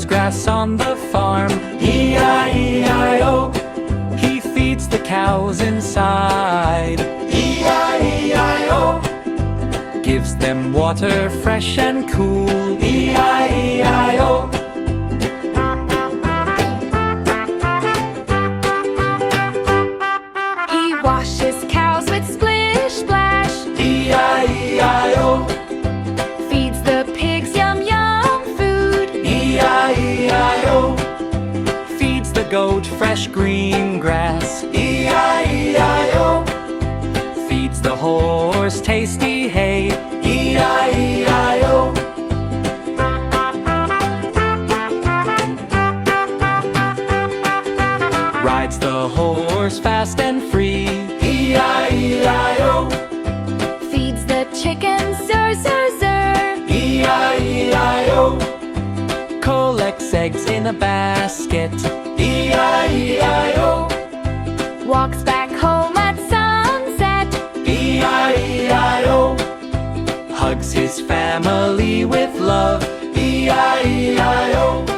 cuts grass on the farm. E-I-E-I-O. He feeds the cows inside. E-I-E-I-O. Gives them water fresh and cool. E-I-E-I-O. He washes cows with splish splash. E-I-E-I-O. Feeds the pigs yum yum food. E-I-E-I-O. Feeds the goat fresh green grass. E-I-E-I-O. Feeds the horse tasty hay. E-I-E-I-O. Rides the horse fast and free. E-I-E-I-O. Feeds the chickens zer zer zer. E-I-E-I-O. Collects eggs in a basket. E-I-E-I-O. Walks back home at sunset. E-I-E-I-O. Hugs his family with love. E-I-E-I-O.